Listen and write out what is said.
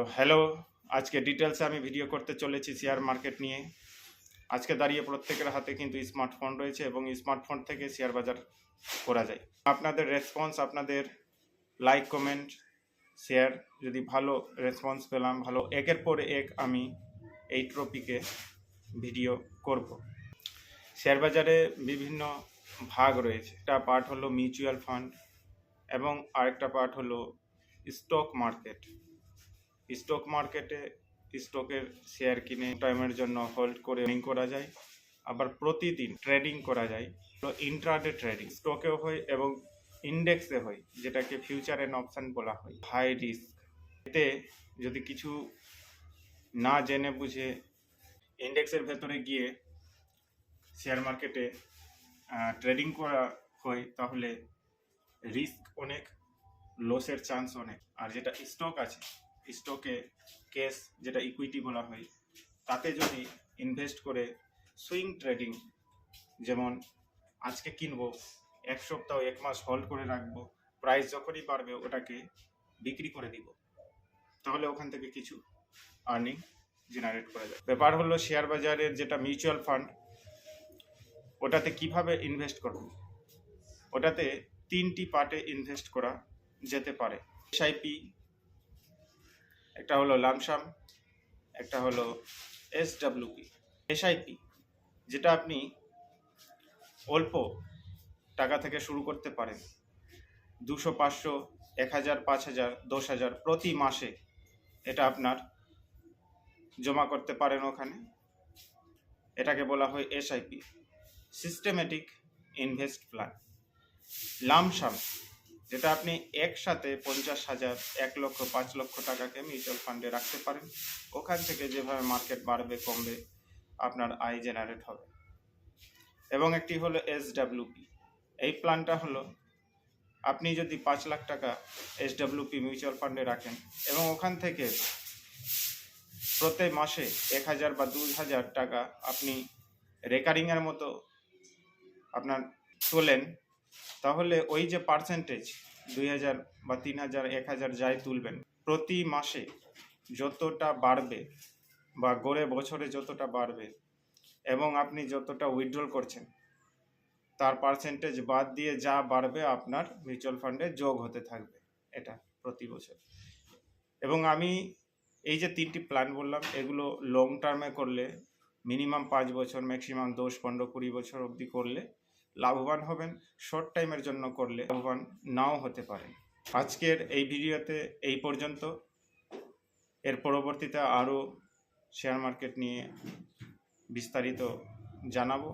তো হ্যালো, আজকে ডিটেলসে আমি ভিডিও করতে চলেছি শেয়ার মার্কেট নিয়ে। আজকে দাঁড়িয়ে প্রত্যেকের হাতে কিন্তু স্মার্টফোন রয়েছে এবং স্মার্টফোন থেকে শেয়ার বাজার করা যায়। আপনাদের রেসপন্স, আপনাদের লাইক, কমেন্ট, শেয়ার, যদি ভালো রেসপন্স পেলাম, ভালো একের পর এক আমি এই টপিকে ভিডিও করব। শেয়ার বাজারে বিভিন্ন ভাগ রয়েছে। একটা পার্ট হলো মিউচুয়াল ফান্ড এবং আরেকটা পার্ট হলো স্টক মার্কেট। স্টক মার্কেটে স্টকের শেয়ার কিনে টাইমের জন্য হোল্ড করে আর্নিং করা যায়, আবার প্রতিদিন ট্রেডিং করা যায়। তো ইন্ট্রাডে ট্রেডিং স্টকেও হয় এবং ইন্ডেক্সে হয়, যেটাকে ফিউচার অ্যান্ড অপশন বলা হয়। High risk. এতে যদি কিছু না জেনে বুঝে ইন্ডেক্সের ভেতরে গিয়ে শেয়ার মার্কেটে ট্রেডিং করা হয়, তাহলে রিস্ক অনেক, লসের চান্স অনেক। আর যেটা স্টক আছে, স্টকে ক্যাশ, যেটা ইকুইটি বলা হয়, তাতে যদি ইনভেস্ট করে সুইং ট্রেডিং, যেমন আজকে কিনবো, এক সপ্তাহ এক মাস হোল্ড করে রাখবো, প্রাইস যখনই বাড়বে ওটাকে বিক্রি করে দিব, তাহলে ওখান থেকে কিছু আর্নিং জেনারেট করা যায়। ব্যাপার হলো শেয়ার বাজারের যেটা মিউচুয়াল ফান্ড, ওটাতে কিভাবে ইনভেস্ট করব। ওটাতে তিনটি পার্টে ইনভেস্ট করা যেতে পারে। এসআইপি, একটা হলো লামসাম, একটা হলো এসডব্লিউপি। এসআইপি, যেটা আপনি অল্প টাকা থেকে শুরু করতে পারেন, 200, 500, 1000, 5000, 10,000 প্রতি মাসে এটা আপনার জমা করতে পারেন ওখানে। এটাকে বলা হয় SIP, systematic invest plan. Lump sum, যেটা আপনি একসাথে 50,000, 1 লক্ষ, 5 লক্ষ টাকাকে মিউচুয়াল ফান্ডে রাখতে পারেন। ওখান থেকে যেভাবে মার্কেট বাড়বে কমবে আপনার আয় জেনারেট হবে। এবং একটি হলো এসডব্লিউপি। এই প্ল্যানটা হলো আপনি যদি 5 লাখ টাকা এসডব্লিউপি মিউচুয়াল ফান্ডে রাখেন এবং ওখান থেকে প্রতি মাসে 1,000 বা 2,000 টাকা আপনি রেকারিংয়ের মতো আপনার তোলেন, তাহলে ওই যে পার্সেন্টেজ 2,000 বা 3,000, 1,000 যাই তুলবেন, প্রতি মাসে যতটা বাড়বে বা গড়ে বছরে যতটা বাড়বে এবং আপনি যতটা উইথড্রল করছেন, তার পার্সেন্টেজ বাদ দিয়ে যা বাড়বে আপনার মিউচুয়াল ফান্ডে যোগ হতে থাকবে, এটা প্রতি বছর। এবং আমি এই যে 3টি প্ল্যান বললাম, এগুলো লং টার্মে করলে মিনিমাম 5 বছর, ম্যাক্সিমাম 10, 15, 20 বছর অবধি করলে লাভবান হবেন। শর্ট টাইমের জন্য করলে লাভবান নাও হতে পারেন। আজকের এই ভিডিওতে এই পর্যন্ত। এর পরবর্তীতে আরও শেয়ার মার্কেট নিয়ে বিস্তারিত জানাবো।